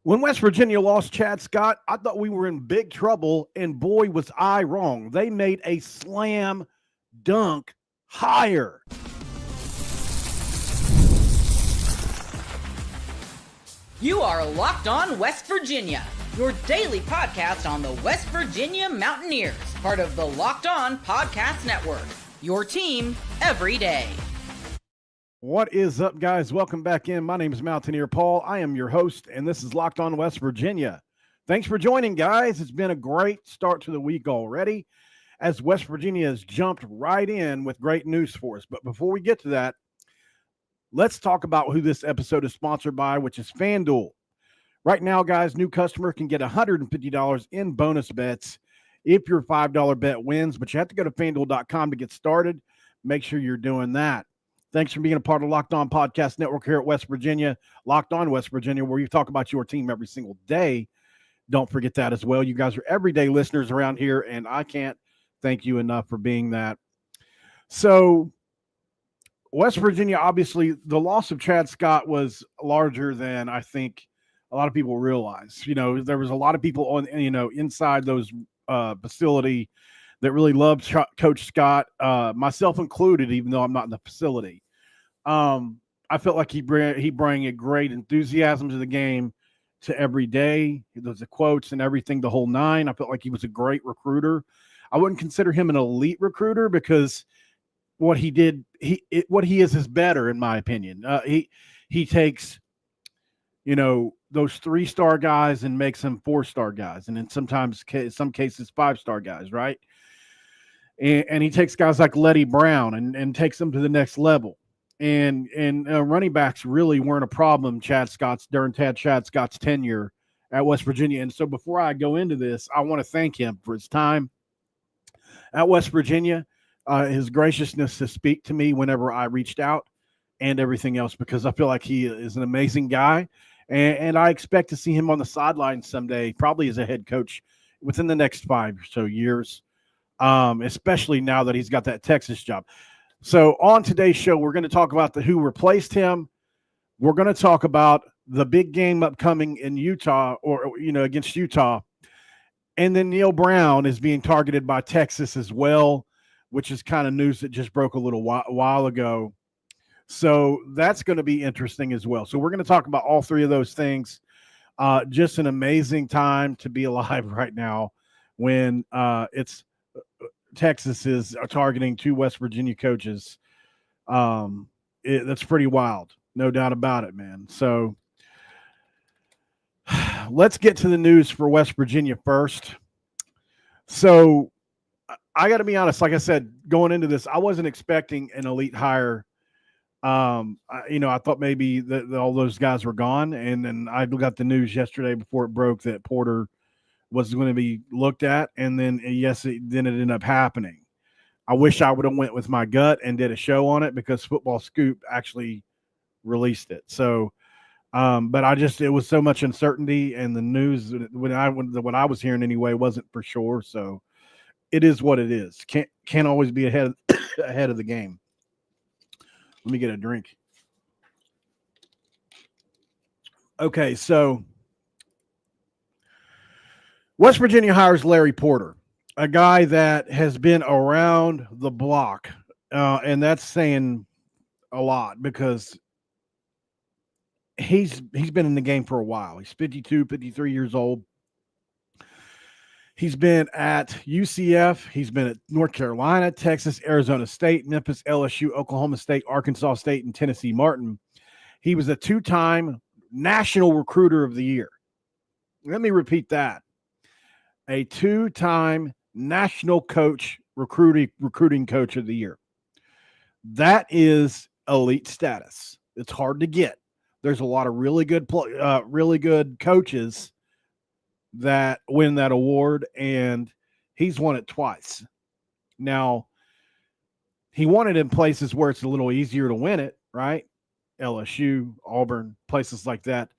When West Virginia lost Chad Scott, I thought we were in big trouble, and boy, was I wrong. They made a slam dunk hire. You are Locked On West Virginia, your daily podcast on the West Virginia Mountaineers, part of the Locked On Podcast Network, your team every day. What is up, guys? Welcome back in. My name is Mountaineer Paul. I am your host, and this is Locked On West Virginia. Thanks for joining, guys. It's been a great start to the week already, as West Virginia has jumped right in with great news for us. But before we get to that, let's talk about who this episode is sponsored by, which is FanDuel. Right now, guys, new customer can get $150 in bonus bets if your $5 bet wins, but you have to go to FanDuel.com to get started. Make sure you're doing that. Thanks for being a part of Locked On Podcast Network here at West Virginia, Locked On West Virginia, where you talk about your team every single day. Don't forget that as well. You guys are everyday listeners around here, and I can't thank you enough for being that. So, West Virginia, obviously, the loss of Chad Scott was larger than I think a lot of people realize. You know, there was a lot of people on, inside those facility that really loved Coach Scott, myself included, even though I'm not in the facility. I felt like he bring a great enthusiasm to the game, to every day. Those the quotes and everything, the whole nine. I felt like he was a great recruiter. I wouldn't consider him an elite recruiter because what he did, what he is better, in my opinion. He takes, those 3-star guys and makes them 4-star guys, and in some cases 5-star guys, right? And he takes guys like Letty Brown and takes them to the next level. And running backs really weren't a problem during Chad Scott's tenure at West Virginia. And so before I go into this, I want to thank him for his time at West Virginia, his graciousness to speak to me whenever I reached out, and everything else, because I feel like he is an amazing guy. And I expect to see him on the sidelines someday, probably as a head coach within the next 5 or so years, especially now that he's got that Texas job. So on today's show, we're going to talk about who replaced him. We're going to talk about the big game upcoming in Utah, against Utah. And then Neil Brown is being targeted by Texas as well, which is kind of news that just broke a little while ago. So that's going to be interesting as well. So we're going to talk about all three of those things. Just an amazing time to be alive right now when Texas is targeting 2 West Virginia coaches. That's pretty wild. No doubt about it, man. So let's get to the news for West Virginia first. So I got to be honest, like I said, going into this, I wasn't expecting an elite hire. I thought maybe that all those guys were gone. And then I got the news yesterday before it broke that Porter was going to be looked at. And then, yes, it ended up happening. I wish I would have went with my gut and did a show on it, because Football Scoop actually released it. So, but it was so much uncertainty, and the news what I was hearing anyway wasn't for sure. So it is what it is. Can't always be ahead of the game. Let me get a drink. Okay, so West Virginia hires Larry Porter, a guy that has been around the block, and that's saying a lot, because he's been in the game for a while. He's 53 years old. He's been at UCF. He's been at North Carolina, Texas, Arizona State, Memphis, LSU, Oklahoma State, Arkansas State, and Tennessee Martin. He was a 2-time National Recruiter of the Year. Let me repeat that. A 2-time National Coach Recruiting Coach of the Year. That is elite status. It's hard to get. There's a lot of really good coaches that win that award, and he's won it twice. Now, he won it in places where it's a little easier to win it, right? LSU, Auburn, places like that.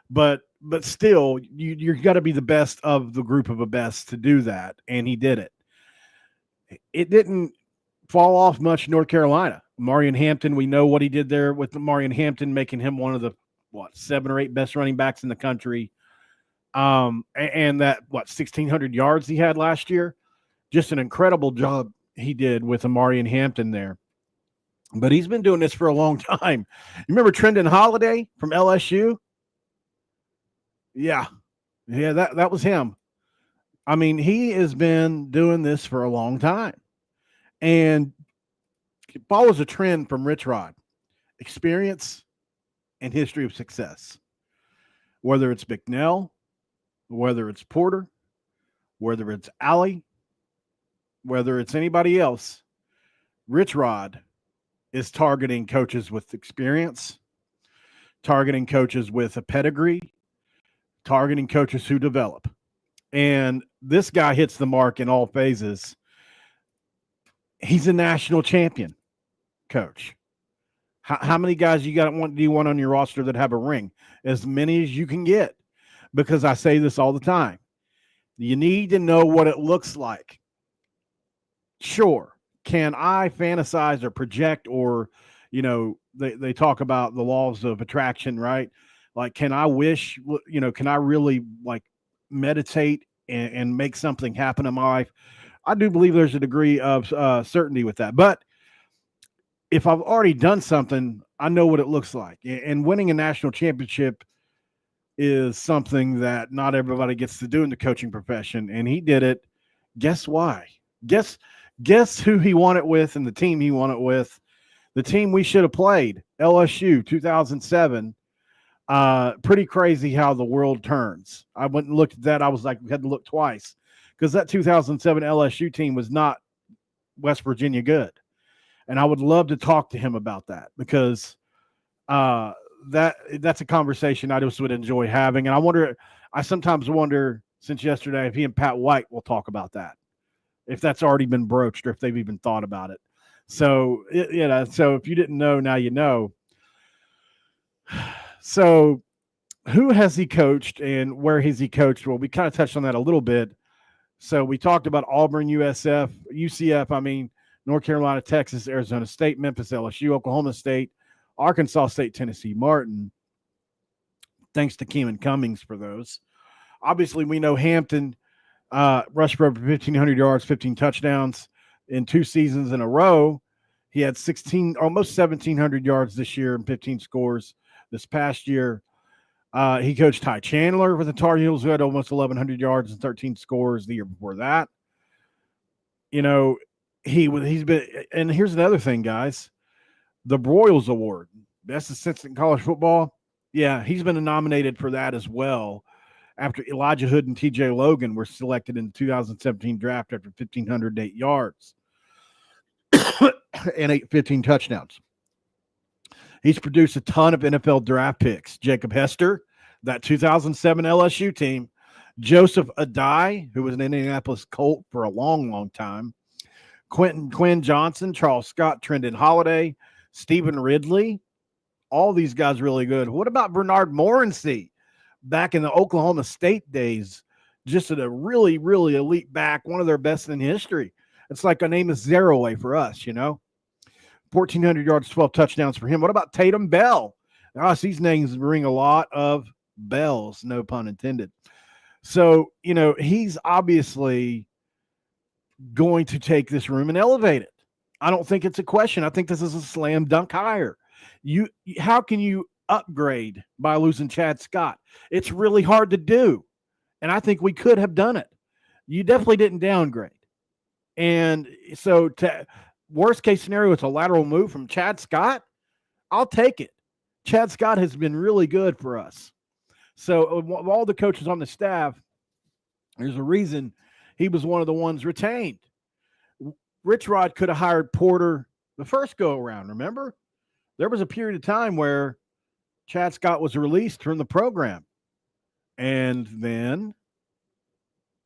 But still, you got to be the best of the group of the best to do that, and he did it. It didn't fall off much North Carolina. Marion Hampton, we know what he did there with Marion Hampton, making him one of the 7 or 8 best running backs in the country. And that, 1,600 yards he had last year, just an incredible job he did with Amari and Hampton there. But he's been doing this for a long time. You remember Trendon Holiday from LSU? Yeah. Yeah, that was him. I mean, he has been doing this for a long time. And it follows a trend from Rich Rod: experience and history of success. Whether it's McNell, whether it's Porter, whether it's Alley, whether it's anybody else, Rich Rod is targeting coaches with experience, targeting coaches with a pedigree, targeting coaches who develop. And this guy hits the mark in all phases. He's a national champion coach. How many guys do you want on your roster that have a ring? As many as you can get, because I say this all the time. You need to know what it looks like. Sure. Can I fantasize or project, or, they talk about the laws of attraction, right? Like, can I wish, can I really meditate and make something happen in my life? I do believe there's a degree of certainty with that. But if I've already done something, I know what it looks like. And winning a national championship is something that not everybody gets to do in the coaching profession. And he did it. Guess why? Guess who he won it with, and the team he won it with. The team we should have played, LSU, 2007. Pretty crazy how the world turns. I went and looked at that. I was like, we had to look twice, because that 2007 LSU team was not West Virginia good. And I would love to talk to him about that, because that's a conversation I just would enjoy having. And I sometimes wonder, since yesterday, if he and Pat White will talk about that, if that's already been broached or if they've even thought about it. So, so if you didn't know, now you know. So who has he coached and where has he coached? Well, we kind of touched on that a little bit. So we talked about Auburn, UCF, North Carolina, Texas, Arizona State, Memphis, LSU, Oklahoma State, Arkansas State, Tennessee, Martin. Thanks to Keeman Cummings for those. Obviously, we know Hampton rushed for over 1,500 yards, 15 touchdowns in 2 seasons in a row. He had almost 1,700 yards this year and 15 scores this past year. He coached Ty Chandler with the Tar Heels, who had almost 1,100 yards and 13 scores the year before that. He's been, and here's another thing, guys, the Broyles Award, best assistant in college football. Yeah, he's been nominated for that as well, after Elijah Hood and TJ Logan were selected in the 2017 draft after 1,508 yards and 15 touchdowns. He's produced a ton of NFL draft picks. Jacob Hester, that 2007 LSU team. Joseph Adai, who was an Indianapolis Colt for a long, long time. Quinn Johnson, Charles Scott, Trendon Holiday, Stephen Ridley. All these guys really good. What about Bernard Morency back in the Oklahoma State days? Just a really, really elite back, one of their best in history. It's like a name is zero away for us, 1,400 yards, 12 touchdowns for him. What about Tatum Bell? Gosh, these names ring a lot of bells, no pun intended. So, he's obviously going to take this room and elevate it. I don't think it's a question. I think this is a slam dunk hire. How can you upgrade by losing Chad Scott? It's really hard to do. And I think we could have done it. You definitely didn't downgrade. And so worst case scenario, it's a lateral move from Chad Scott. I'll take it. Chad Scott has been really good for us. So of all the coaches on the staff, there's a reason he was one of the ones retained. Rich Rod could have hired Porter the first go around. Remember? There was a period of time where Chad Scott was released from the program. And then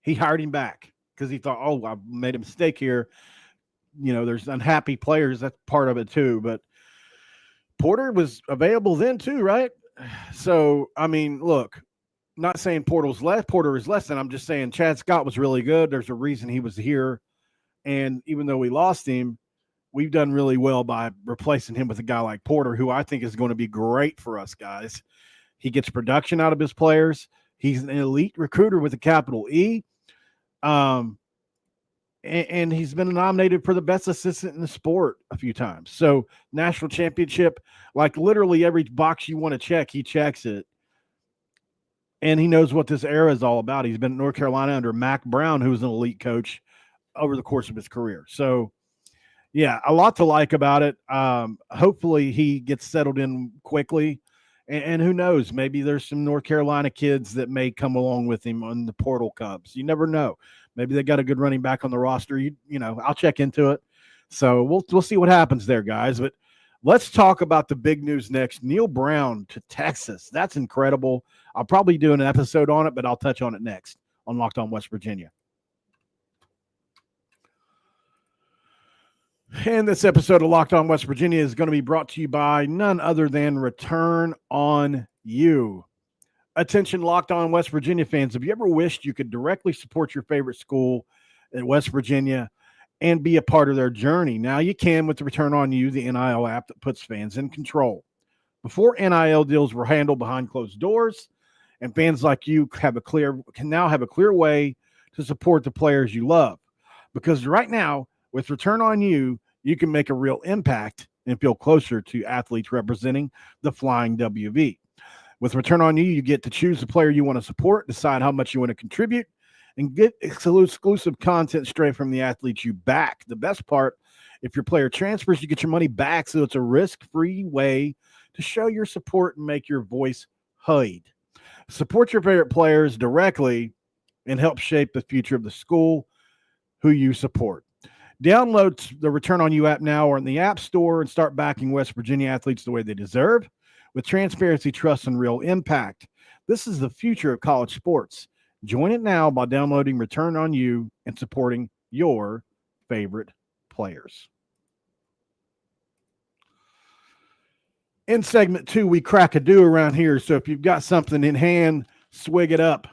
he hired him back because he thought, I made a mistake here. There's unhappy players. That's part of it too. But Porter was available then too, right? So, look, not saying Porter is less than. I'm just saying Chad Scott was really good. There's a reason he was here. And even though we lost him, we've done really well by replacing him with a guy like Porter, who I think is going to be great for us, guys. He gets production out of his players. He's an elite recruiter with a capital E. And he's been nominated for the best assistant in the sport a few times. So national championship, like literally every box you want to check, he checks it. And he knows what this era is all about. He's been at North Carolina under Mac Brown, who was an elite coach over the course of his career. So, yeah, a lot to like about it. Hopefully he gets settled in quickly. And who knows, maybe there's some North Carolina kids that may come along with him when the portal comes. You never know. Maybe they got a good running back on the roster. You know, I'll check into it. So we'll see what happens there, guys. But let's talk about the big news next. Neil Brown to Texas. That's incredible. I'll probably do an episode on it, but I'll touch on it next on Locked On West Virginia. And this episode of Locked On West Virginia is going to be brought to you by none other than Return on You. Attention, Locked On West Virginia fans. Have you ever wished you could directly support your favorite school in West Virginia and be a part of their journey? Now you can with the Return on You, the NIL app that puts fans in control. Before, NIL deals were handled behind closed doors, and fans like you can now have a clear way to support the players you love. Because right now, with Return on You, you can make a real impact and feel closer to athletes representing the Flying WV. With Return on You, you get to choose the player you want to support, decide how much you want to contribute, and get exclusive content straight from the athletes you back. The best part, if your player transfers, you get your money back, so it's a risk-free way to show your support and make your voice heard. Support your favorite players directly and help shape the future of the school who you support. Download the Return on You app now or in the App Store and start backing West Virginia athletes the way they deserve, with transparency, trust, and real impact. This is the future of college sports. Join it now by downloading Return on You and supporting your favorite players. In segment 2, we crack a do around here. So if you've got something in hand, swig it up.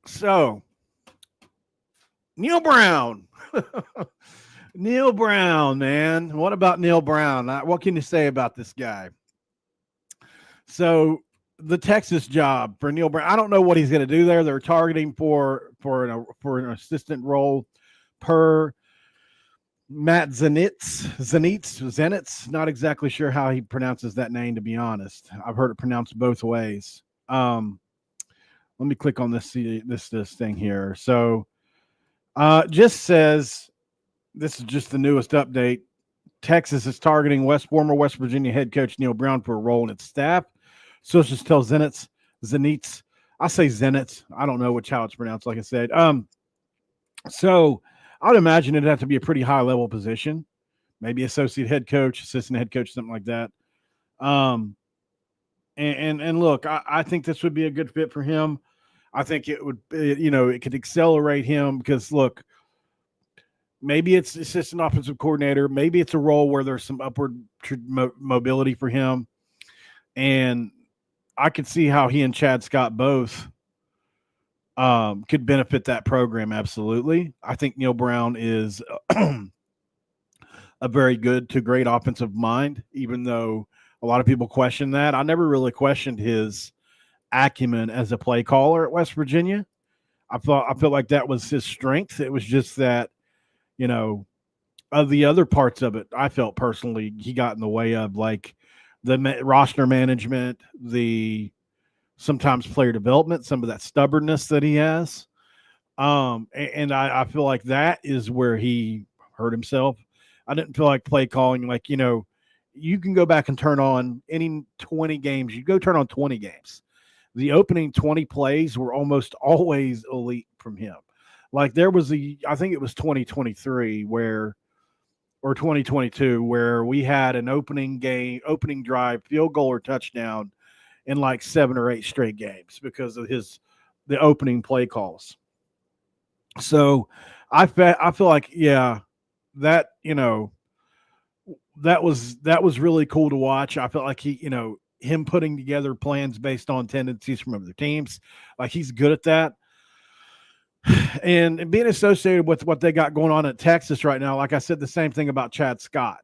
So, Neil Brown. Neil Brown, man. What about Neil Brown? What can you say about this guy? So, the Texas job for Neil Brown, I don't know what he's going to do there. They're targeting for an assistant role per Matt Zenitz. Not exactly sure how he pronounces that name, to be honest. I've heard it pronounced both ways. Let me click on this thing here. So, just says, this is just the newest update. Texas is targeting former West Virginia head coach Neil Brown for a role in its staff. Sources tell Zenitz. I say Zenitz. I don't know how it's pronounced, like I said. So I would imagine it'd have to be a pretty high level position, maybe associate head coach, assistant head coach, something like that. And look, I think this would be a good fit for him. I think it would, it could accelerate him because, look, maybe it's assistant offensive coordinator. Maybe it's a role where there's some upward mobility for him. And I could see how he and Chad Scott both could benefit that program. Absolutely. I think Neil Brown is a very good to great offensive mind, even though a lot of people question that. I never really questioned his acumen as a play caller at West Virginia. I feel like that was his strength. It was just that, of the other parts of it, I felt personally he got in the way of, like the roster management, the sometimes player development, some of that stubbornness that he has. And I feel like that is where he hurt himself. I didn't feel like play calling, like, you can go back and turn on any 20 games. You go turn on 20 games. The opening 20 plays were almost always elite from him. Like there was I think it was 2023 or 2022, where we had an opening drive, field goal or touchdown in like 7 or 8 straight games because of the opening play calls. So I feel like, yeah, that, that was really cool to watch. I felt like him putting together plans based on tendencies from other teams, like he's good at that. And being associated with what they got going on at Texas right now, like I said, the same thing about Chad Scott.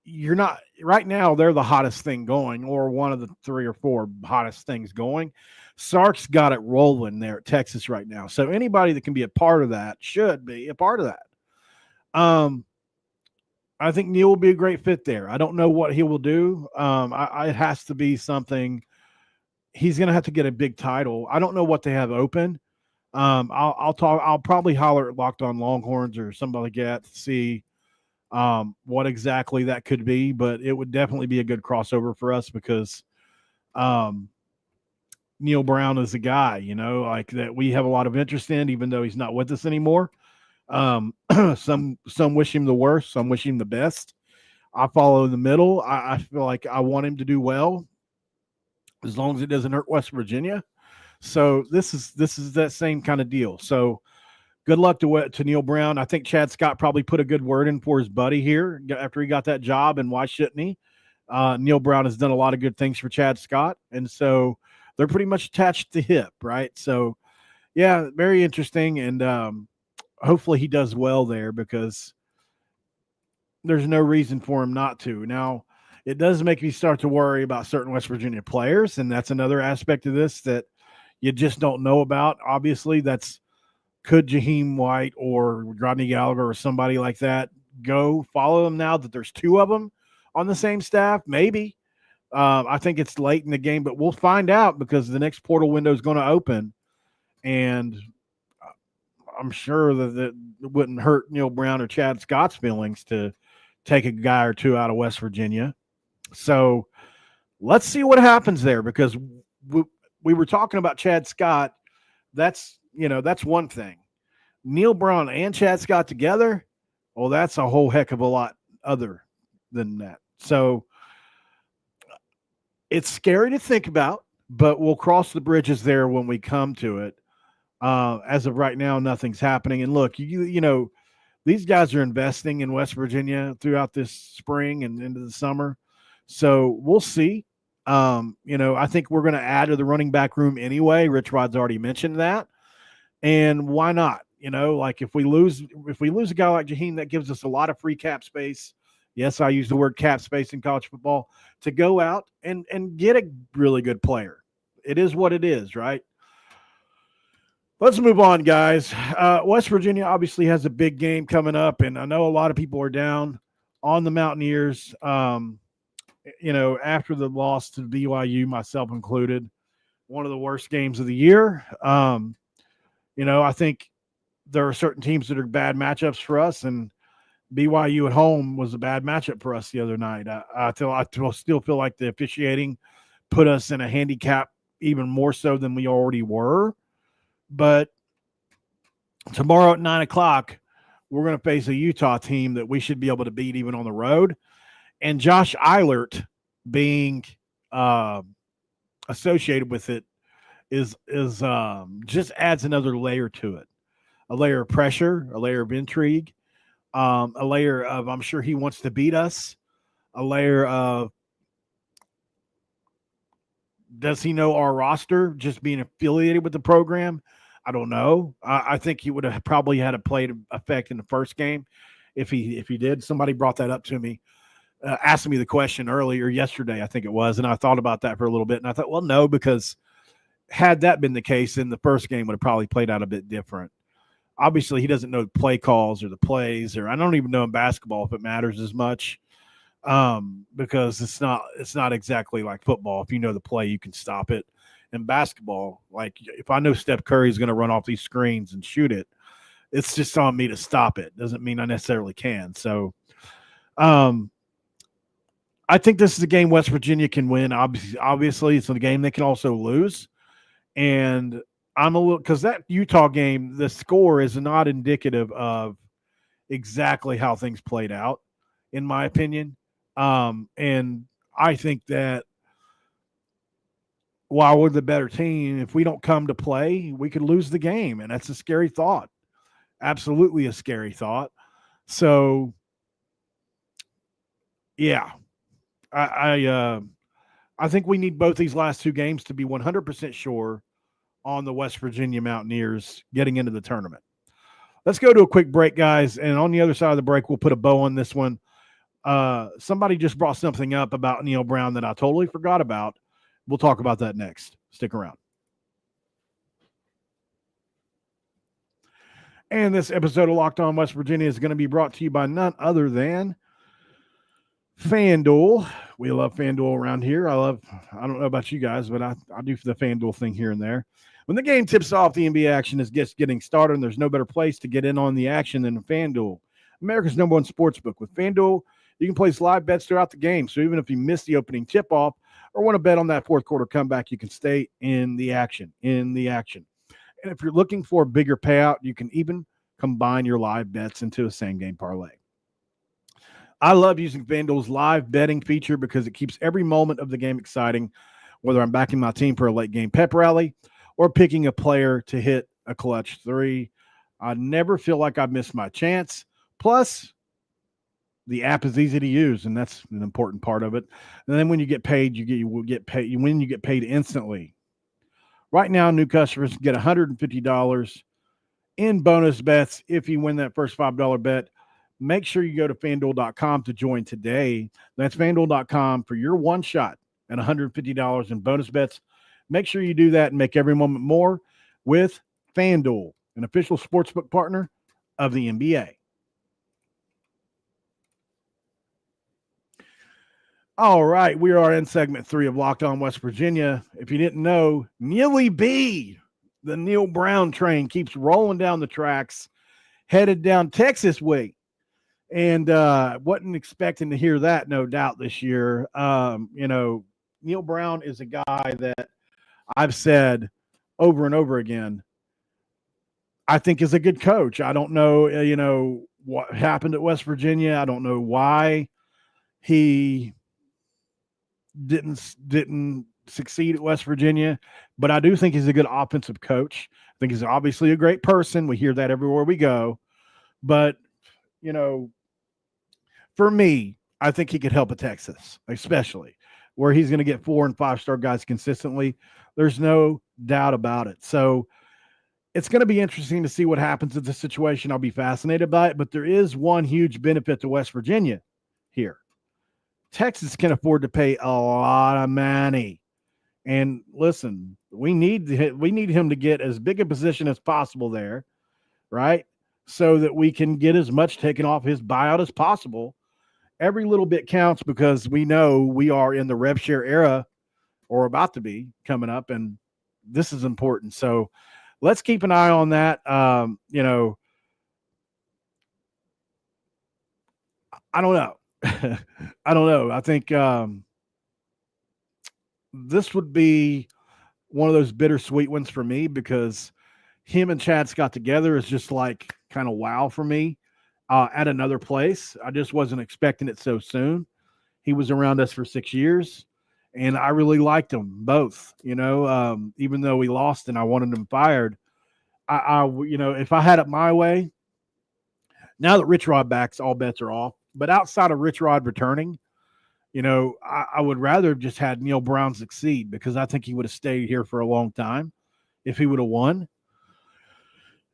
you're not right now. They're the hottest thing going, or one of the 3 or 4 hottest things going. Sark's got it rolling there at Texas right now. So anybody that can be a part of that should be a part of that. I think Neil will be a great fit there. I don't know what he will do. It has to be something. He's going to have to get a big title. I don't know what they have open. I'll talk. I'll probably holler at Locked On Longhorns or somebody like that to see what exactly that could be. But it would definitely be a good crossover for us because Neil Brown is a guy, like that we have a lot of interest in, even though he's not with us anymore. Some wish him the worst, some wish him the best. I follow in the middle. I feel like I want him to do well, as long as it doesn't hurt West Virginia. So this is that same kind of deal. So good luck to Neil Brown. I think Chad Scott probably put a good word in for his buddy here after he got that job, and why shouldn't he? Neil Brown has done a lot of good things for Chad Scott, and so they're pretty much attached to the hip, right? So, yeah, very interesting, and hopefully he does well there because there's no reason for him not to. Now, it does make me start to worry about certain West Virginia players, and that's another aspect of this that you just don't know about. Obviously, could Jaheim White or Rodney Gallagher or somebody like that go follow them now that there's 2 of them on the same staff? Maybe. I think it's late in the game, but we'll find out because the next portal window is going to open, and I'm sure that it wouldn't hurt Neil Brown or Chad Scott's feelings to take a guy or 2 out of West Virginia. So let's see what happens there, because we were talking about Chad Scott. That's one thing. Neil Brown and Chad Scott together, well, that's a whole heck of a lot other than that. So it's scary to think about, but we'll cross the bridges there when we come to it. As of right now, nothing's happening. And look, these guys are investing in West Virginia throughout this spring and into the summer. So we'll see. I think we're going to add to the running back room anyway. Rich Rod's already mentioned that. And why not? Like if we lose a guy like Jaheim, that gives us a lot of free cap space. Yes, I use the word cap space in college football to go out and get a really good player. It is what it is, right? Let's move on, guys. West Virginia obviously has a big game coming up, and I know a lot of people are down on the Mountaineers, after the loss to BYU, myself included, one of the worst games of the year. I think there are certain teams that are bad matchups for us, and BYU at home was a bad matchup for us the other night. I still feel like the officiating put us in a handicap even more so than we already were. But tomorrow at 9:00, we're going to face a Utah team that we should be able to beat even on the road. And Josh Eilert being associated with it is just adds another layer to it, a layer of pressure, a layer of intrigue, a layer of I'm sure he wants to beat us, a layer of does he know our roster just being affiliated with the program? I don't know. I think he would have probably had a play effect in the first game if he did. Somebody brought that up to me, asking me the question earlier yesterday, I think it was, and I thought about that for a little bit, and I thought, well, no, because had that been the case, then the first game would have probably played out a bit different. Obviously, he doesn't know the play calls or the plays, or I don't even know in basketball if it matters as much, because it's not exactly like football. If you know the play, you can stop it. In basketball, like if I know Steph Curry is going to run off these screens and shoot it, it's just on me to stop it. Doesn't mean I necessarily can. So I think this is a game West Virginia can win. Obviously, it's a game they can also lose. And I'm a little – because that Utah game, the score is not indicative of exactly how things played out, in my opinion. And I think that while we're the better team, if we don't come to play, we could lose the game. And that's a scary thought. Absolutely a scary thought. So, yeah, I think we need both these last 2 games to be 100% sure on the West Virginia Mountaineers getting into the tournament. Let's go to a quick break, guys. And on the other side of the break, we'll put a bow on this one. Somebody just brought something up about Neil Brown that I totally forgot about. We'll talk about that next. Stick around. And this episode of Locked On West Virginia is going to be brought to you by none other than FanDuel. We love FanDuel around here. I don't know about you guys, but I do the FanDuel thing here and there. When the game tips off, the NBA action is just getting started, and there's no better place to get in on the action than FanDuel, America's #1 sportsbook. With FanDuel, you can place live bets throughout the game, so even if you miss the opening tip-off or want to bet on that fourth quarter comeback, you can stay in the action. And if you're looking for a bigger payout, you can even combine your live bets into a same-game parlay. I love using FanDuel's live betting feature because it keeps every moment of the game exciting, whether I'm backing my team for a late-game pep rally or picking a player to hit a clutch three. I never feel like I've missed my chance. Plus, the app is easy to use, and that's an important part of it. And then when you get paid, you will get paid. When you get paid instantly. Right now, new customers get $150 in bonus bets if you win that first $5 bet. Make sure you go to FanDuel.com to join today. That's FanDuel.com for your one shot at $150 in bonus bets. Make sure you do that and make every moment more with FanDuel, an official sportsbook partner of the NBA. All right, we are in segment 3 of Locked On West Virginia. If you didn't know, Neely B, the Neil Brown train, keeps rolling down the tracks, headed down Texas way. And wasn't expecting to hear that, no doubt, this year. Neil Brown is a guy that I've said over and over again, I think is a good coach. I don't know, what happened at West Virginia. I don't know why he didn't succeed at West Virginia, but I do think he's a good offensive coach. I think he's obviously a great person. We hear that everywhere we go. But, for me, I think he could help at Texas, especially where he's going to get 4- and 5-star guys consistently. There's no doubt about it. So it's going to be interesting to see what happens in this situation. I'll be fascinated by it, but there is one huge benefit to West Virginia here. Texas can afford to pay a lot of money. And listen, we need him to get as big a position as possible there, right? So that we can get as much taken off his buyout as possible. Every little bit counts because we know we are in the rev share era or about to be coming up, and this is important. So let's keep an eye on that. I don't know. I don't know. I think this would be one of those bittersweet ones for me because him and Chad Scott together is just like kind of wow for me at another place. I just wasn't expecting it so soon. He was around us for 6 years, and I really liked them both, even though we lost and I wanted them fired. If I had it my way, now that Rich Rod backs, all bets are off. But outside of Rich Rod returning, I would rather have just had Neil Brown succeed because I think he would have stayed here for a long time if he would have won.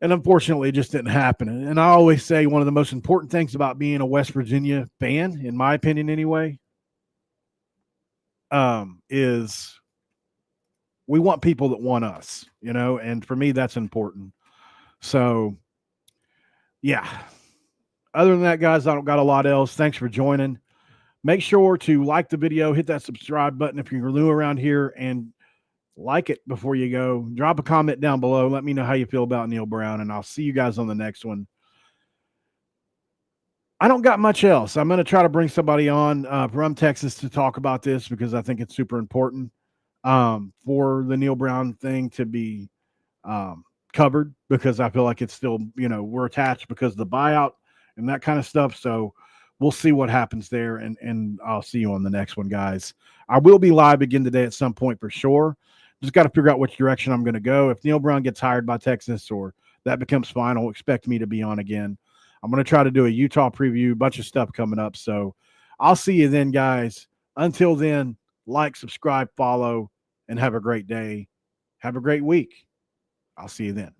And unfortunately, it just didn't happen. And I always say one of the most important things about being a West Virginia fan, in my opinion anyway, is we want people that want us, and for me, that's important. So, yeah. Other than that, guys, I don't got a lot else. Thanks for joining. Make sure to like the video, hit that subscribe button if you're new around here, and like it before you go. Drop a comment down below. Let me know how you feel about Neil Brown, and I'll see you guys on the next one. I don't got much else. I'm going to try to bring somebody on from Texas to talk about this because I think it's super important for the Neil Brown thing to be covered because I feel like it's still, we're attached because of the buyout and that kind of stuff. So we'll see what happens there, and I'll see you on the next one, guys. I will be live again today at some point for sure. Just got to figure out which direction I'm going to go. If Neil Brown gets hired by Texas or that becomes final, expect me to be on again. I'm going to try to do a Utah preview, a bunch of stuff coming up. So I'll see you then, guys. Until then, like, subscribe, follow, and have a great day. Have a great week. I'll see you then.